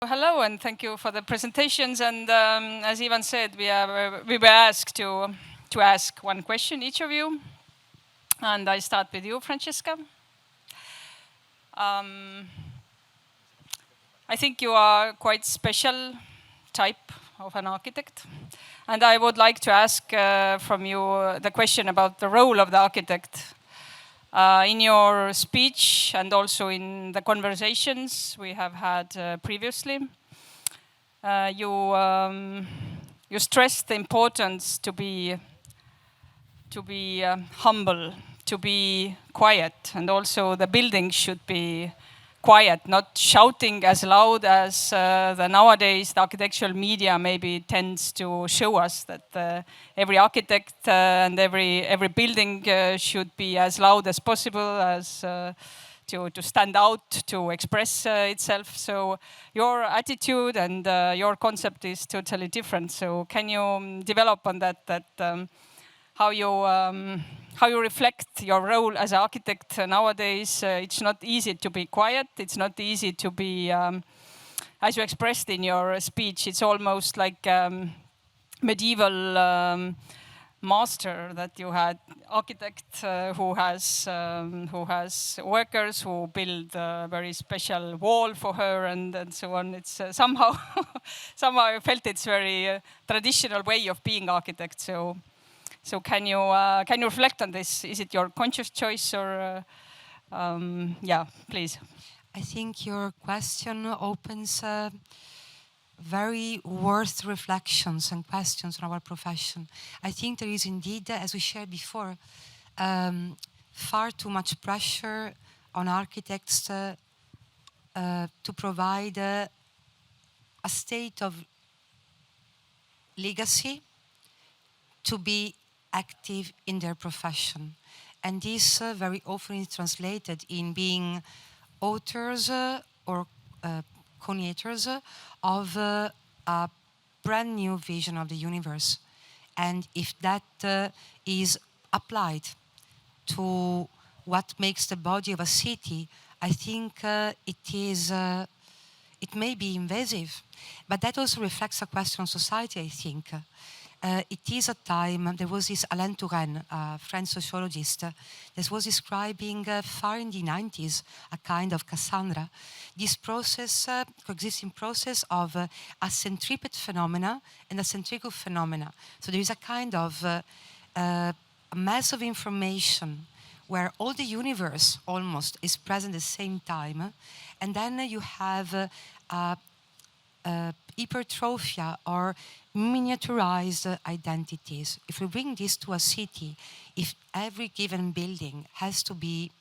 Hello, and thank you for the presentations. And as Ivan said, we were asked to ask one question each of you. And I start with you, Francesca. I think you are quite special type of an architect. And I would like to ask from you the question about the role of the architect. In your speech and also in the conversations we have had previously, you stressed the importance to be humble, to be quiet, and also the building should be quiet, not shouting as loud as the nowadays the architectural media maybe tends to show us that every architect and every building should be as loud as possible, as to stand out, to express itself. So your attitude and your concept is totally different. So can you develop on that? How you reflect your role as an architect nowadays. It's not easy to be quiet. It's not easy to be, as you expressed in your speech, it's almost like medieval master that you had, architect who has workers who build a very special wall for her and so on. It's somehow I felt it's very traditional way of being architect. So can you reflect on this? Is it your conscious choice or, yeah, please. I think your question opens very worth reflections and questions on our profession. I think there is indeed, as we shared before, far too much pressure on architects to provide a state of legacy, to be active in their profession. And this very often is translated in being authors or co-creators of a brand new vision of the universe. And if that is applied to what makes the body of a city, I think it may be invasive. But that also reflects a question on society, I think. It is a time, there was this Alain Touraine, a French sociologist, that was describing far in the 90s a kind of Cassandra, this process, coexisting process of a centripete phenomena and a centrifugal phenomena. So there is a kind of a mass of information where all the universe almost is present at the same time, and then you have hypertrophia or miniaturized identities. If we bring this to a city, if every given building has to be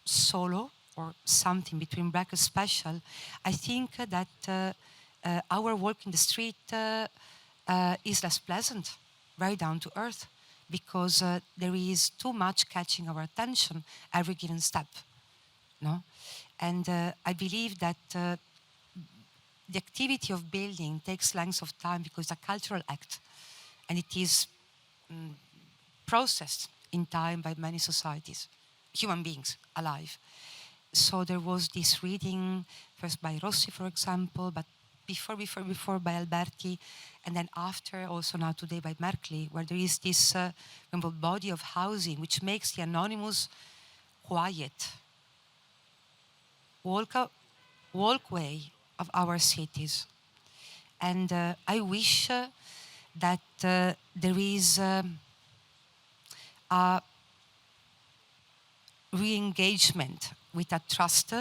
solo or something between brackets special, I think that our work in the street is less pleasant, very down to earth, because there is too much catching our attention every given step. No? And I believe that the activity of building takes lengths of time because it's a cultural act, and it is processed in time by many societies, human beings alive. So there was this reading, first by Rossi, for example, but before by Alberti, and then after, also now today by Merkley, where there is this body of housing which makes the anonymous quiet walkway of our cities. And I wish that there is a re-engagement with a trust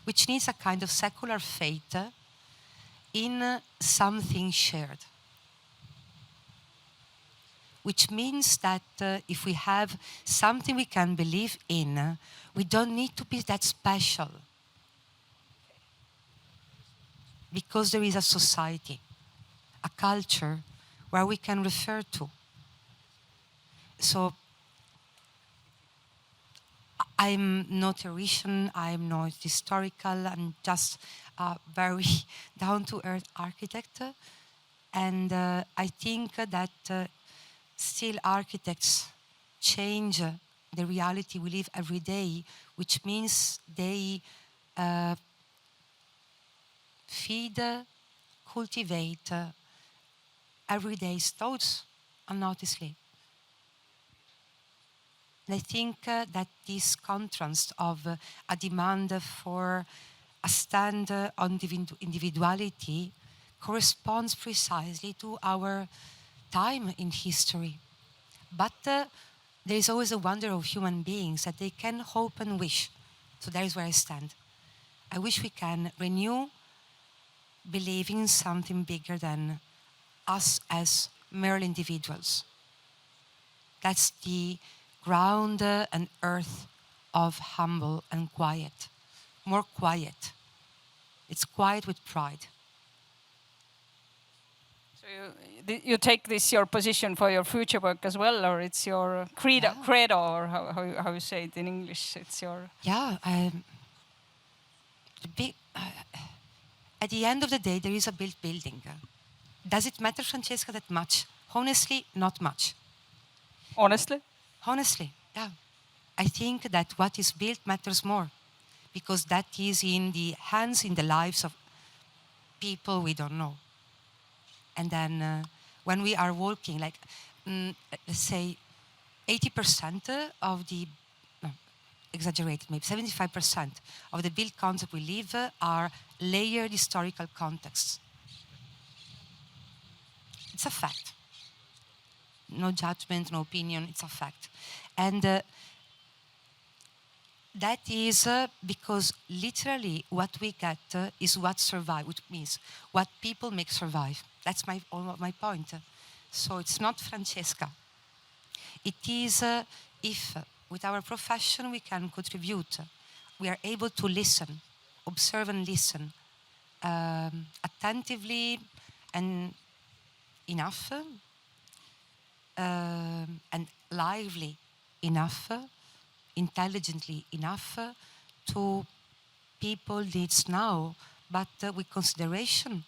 which needs a kind of secular faith in something shared. Which means that if we have something we can believe in, we don't need to be that special. Because there is a society, a culture where we can refer to. So I'm not a theoretician, I'm not historical, I'm just a very down-to-earth architect. And I think that still architects change the reality we live every day, which means they feed, cultivate everyday thoughts unnoticedly. And I think that this contrast of a demand for a stand on individuality corresponds precisely to our time in history. But there is always a wonder of human beings that they can hope and wish. So that is where I stand. I wish we can renew believing in something bigger than us as mere individuals. That's the ground and earth of humble and quiet. More quiet. It's quiet with pride. So you take this your position for your future work as well, or it's your credo, or how you say it in English? It's your... Yeah. At the end of the day, there is a built building. Does it matter, Francesca, that much? Honestly, not much. Honestly? Honestly, yeah. I think that what is built matters more because that is in the hands, in the lives of people we don't know. And then when we are walking, like, let's say 80% of the, no, exaggerated, maybe 75% of the built concept we live are layered historical contexts. It's a fact. No judgment, no opinion, it's a fact. And that is because literally what we get is what survives, which means what people make survive. That's my point. So it's not Francesca. It is if with our profession we can contribute, we are able to listen, observe and listen attentively and enough and lively enough, intelligently enough to people needs now, but with consideration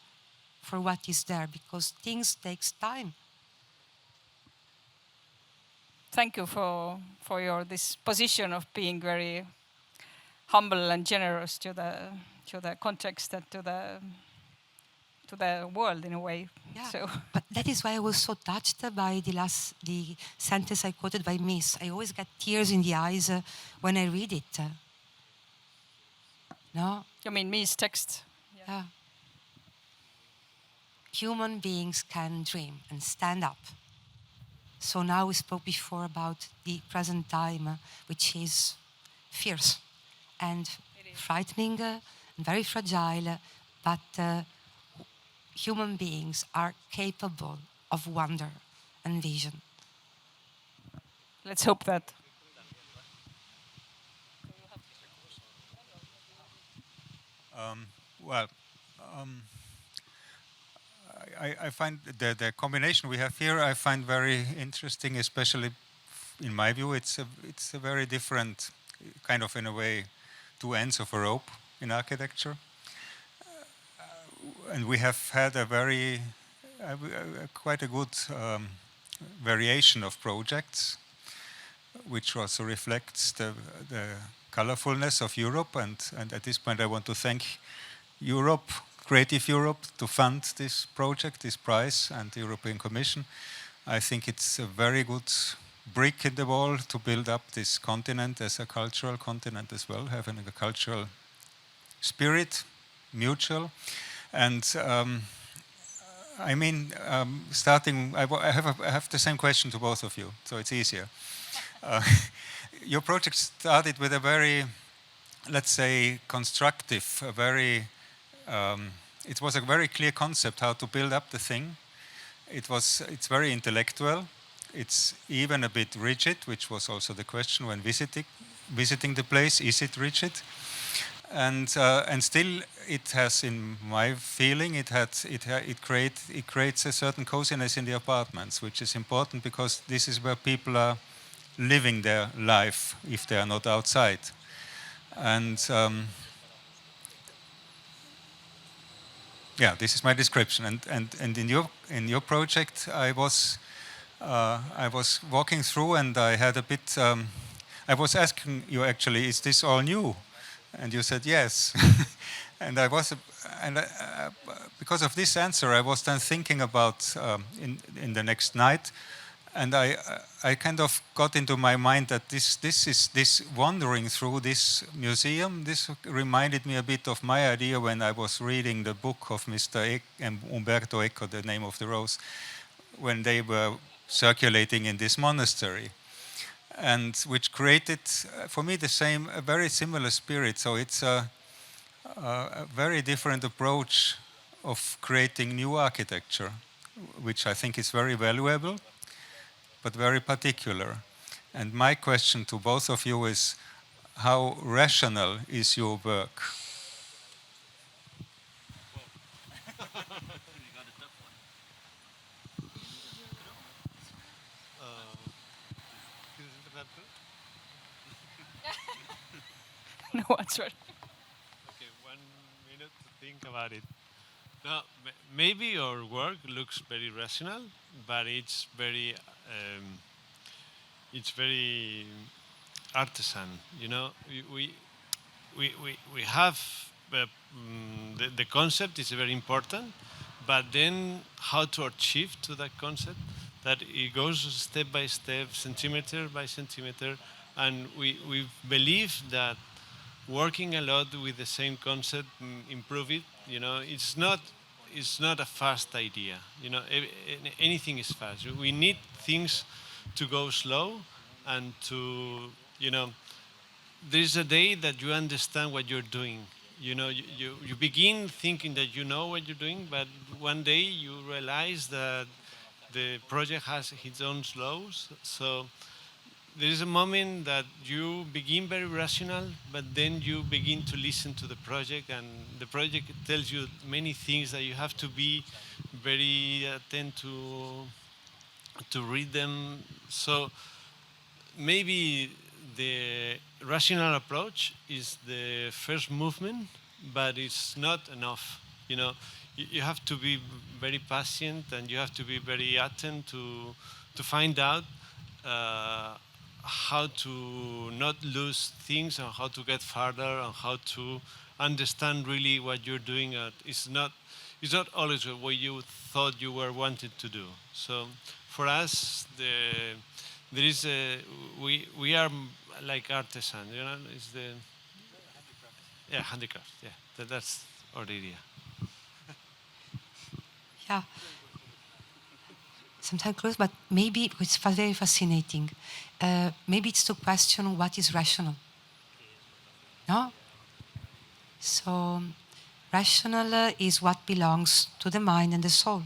for what is there, because things takes time. Thank you for your this position of being very humble and generous to the context and to the world in a way. Yeah. So. But that is why I was so touched by the sentence I quoted by Miss. I always get tears in the eyes when I read it. No? You mean Miss text? Yeah. Human beings can dream and stand up. So now we spoke before about the present time, which is fierce and frightening and very fragile, but human beings are capable of wonder and vision. Let's hope that. I find the combination we have here, I find very interesting, especially in my view, it's a very different kind of, in a way, two ends of a rope in architecture. And we have had a very, quite a good variation of projects, which also reflects the colorfulness of Europe. And at this point, I want to thank Europe, Creative Europe, to fund this project, this prize, and the European Commission. I think it's a very good brick in the wall to build up this continent as a cultural continent as well, having a cultural spirit, mutual. And I mean, starting, I have the same question to both of you, so it's easier. Your project started with a very, let's say, constructive, a very, it was a very clear concept how to build up the thing. It's very intellectual. It's even a bit rigid, which was also the question when visiting the place. Is it rigid? And still, it has, in my feeling, it creates a certain coziness in the apartments, which is important because this is where people are living their life if they are not outside. And yeah, this is my description. And in your project, I was walking through, and I had a bit. I was asking you actually, is this all new? And you said yes. And I was, because of this answer, I was then thinking about in the next night, and I kind of got into my mind that this wandering through this museum, this reminded me a bit of my idea when I was reading the book of Mr. Umberto Eco, The Name of the Rose, when they were circulating in this monastery, and which created for me a very similar spirit. So it's a very different approach of creating new architecture, which I think is very valuable, but very particular. And my question to both of you is, how rational is your work? No answer. Okay, 1 minute to think about it. No, maybe your work looks very rational, but it's very artisan. You know, we have the concept is very important, but then how to achieve to that concept, that it goes step by step, centimeter by centimeter, and we believe that working a lot with the same concept, improve it. You know, it's not a fast idea. You know, anything is fast. We need things to go slow and to, you know, there's a day that you understand what you're doing. You know, you begin thinking that you know what you're doing, but one day you realize that the project has its own slows. So there is a moment that you begin very rational, but then you begin to listen to the project, and the project tells you many things that you have to be very attentive to read them. So maybe the rational approach is the first movement, but it's not enough. You know, you have to be very patient, and you have to be very attentive to find out how to not lose things, and how to get further, and how to understand really what you're doing. It's not always what you thought you were wanted to do. So for us, there is we are like artisan. You know, it's the handicraft. Yeah, that's our idea. Yeah. Sometimes close, but maybe it's very fascinating. Maybe it's to question what is rational. No? So, rational is what belongs to the mind and the soul.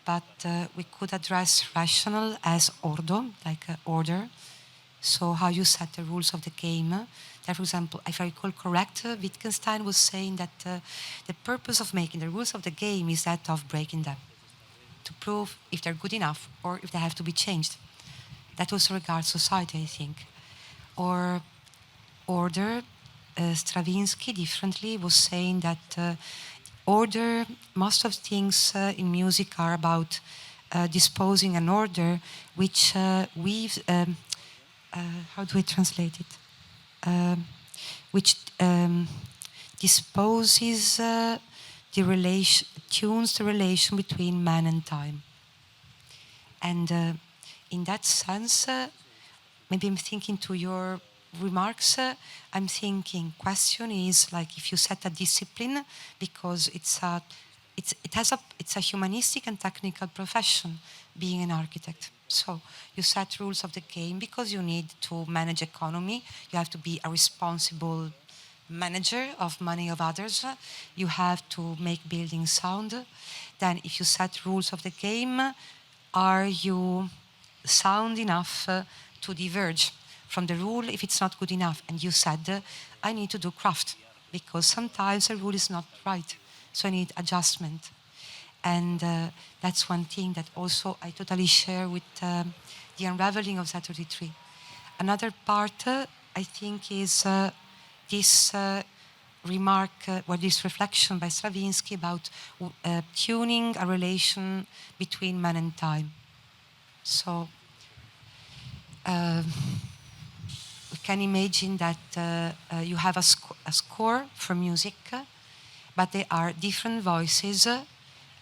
But we could address rational as ordo, like order. So, how you set the rules of the game. That, for example, if I recall correct, Wittgenstein was saying that the purpose of making the rules of the game is that of breaking them, to prove if they're good enough or if they have to be changed. That also regards society, I think. Or order, Stravinsky differently was saying that order, most of things in music are about disposing an order which weaves, how do I translate it? Which disposes the relation, tunes the relation between man and time. And in that sense, maybe I'm thinking to your remarks, I'm thinking question is like if you set a discipline, because it's a humanistic and technical profession, being an architect. So you set rules of the game because you need to manage economy. You have to be a responsible manager of money of others. You have to make buildings sound. Then if you set rules of the game, are you sound enough to diverge from the rule if it's not good enough? And you said, I need to do craft because sometimes a rule is not right. So I need adjustment. And that's one thing that also I totally share with the unraveling of Z33. Another part, I think, is this remark, or this reflection by Stravinsky about tuning a relation between man and time. So we can imagine that you have a score for music, but they are different voices,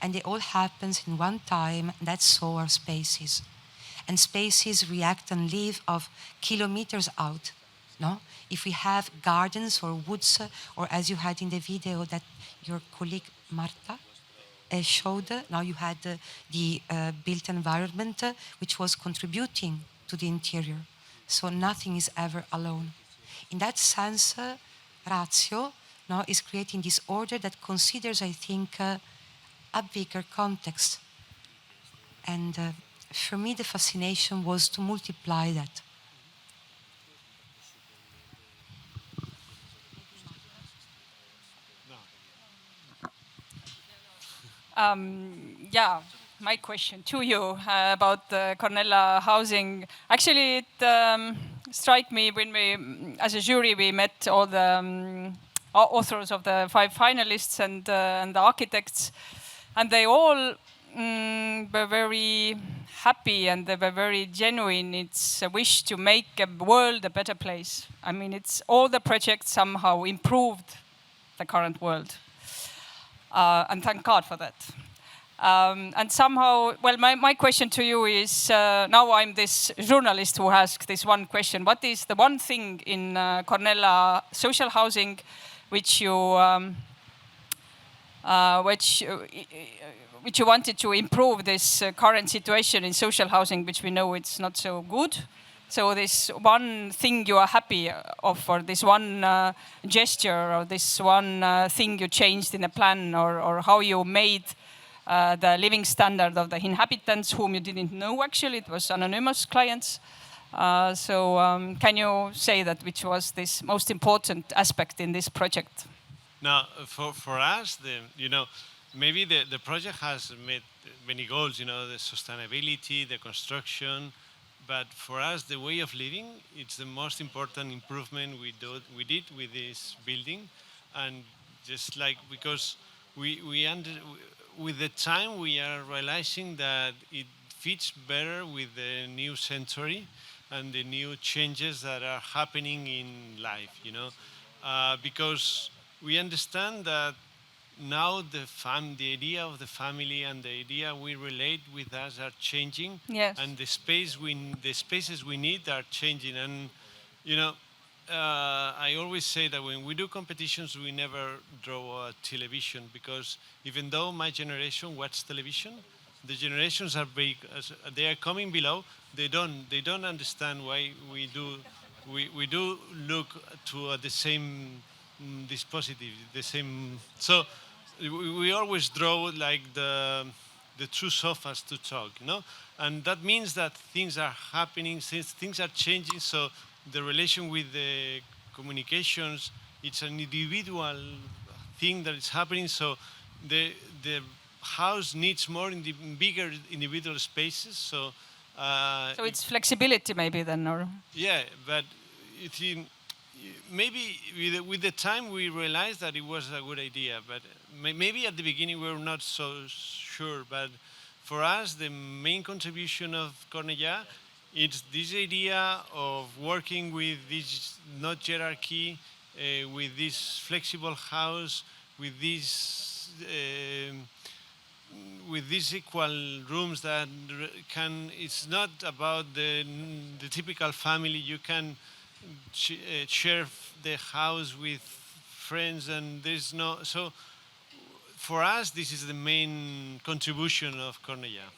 and it all happens in one time. That's so are spaces. And spaces react and live of kilometers out. No? If we have gardens or woods, or as you had in the video that your colleague Marta showed, now you had the built environment which was contributing to the interior. So nothing is ever alone. In that sense, Ratio now is creating this order that considers, I think, a bigger context. And for me, the fascination was to multiply that. Yeah, my question to you about the Cornellà housing. Actually, it struck me when we, as a jury, we met all the authors of the 5 finalists and the architects, and they all were very happy and they were very genuine. It's a wish to make a world a better place. I mean, it's all the projects somehow improved the current world. And thank God for that. And somehow, well, my question to you is, now I'm this journalist who asks this one question. What is the one thing in Cornellà social housing which you wanted to improve this current situation in social housing, which we know it's not so good? So this one thing you are happy of, or this one gesture, or this one thing you changed in a plan, or how you made the living standard of the inhabitants whom you didn't know actually, it was anonymous clients. So can you say that which was this most important aspect in this project? Now, for us, maybe the project has met many goals, the sustainability, the construction, but for us, the way of living, it's the most important improvement we did with this building. And just like, because with the time, we are realizing that it fits better with the new century and the new changes that are happening in life, because we understand that now the idea of the family and the idea we relate with us are changing, yes. And the spaces we need are changing. And I always say that when we do competitions, we never draw a television, because even though my generation watch television, the generations are big. They are coming below. They don't understand why we do look to the same dispositive, the same. So we always draw like the two sofas to talk, and that means that things are happening, things are changing. So the relation with the communications, it's an individual thing that is happening. So the house needs more in the bigger individual spaces. So it's flexibility maybe then, or yeah, but maybe with the time we realized that it was a good idea, but maybe at the beginning we were not so sure. But for us, the main contribution of Cornellà, it's this idea of working with this not hierarchy, with this flexible house, with these equal rooms that can. It's not about the typical family. You can share the house with friends, and there's no. So for us, this is the main contribution of Cornellà.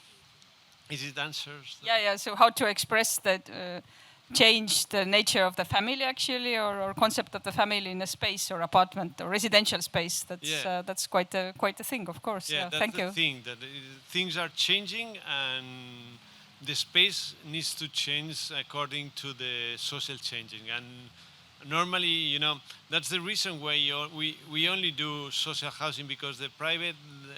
Is it answers? Yeah. So how to express that, change the nature of the family actually, or concept of the family in a space or apartment or residential space? That's quite a thing, of course. Yeah, that's thank the you. thing, that things are changing and the space needs to change according to the social changing. And normally, that's the reason why we only do social housing, because the private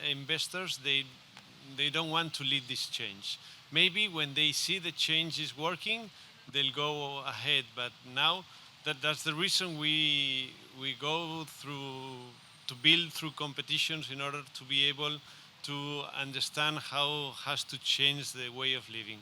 investors, they don't want to lead this change. Maybe when they see the change is working, they'll go ahead. But now, that's the reason we go to build through competitions, in order to be able to understand how has to change the way of living.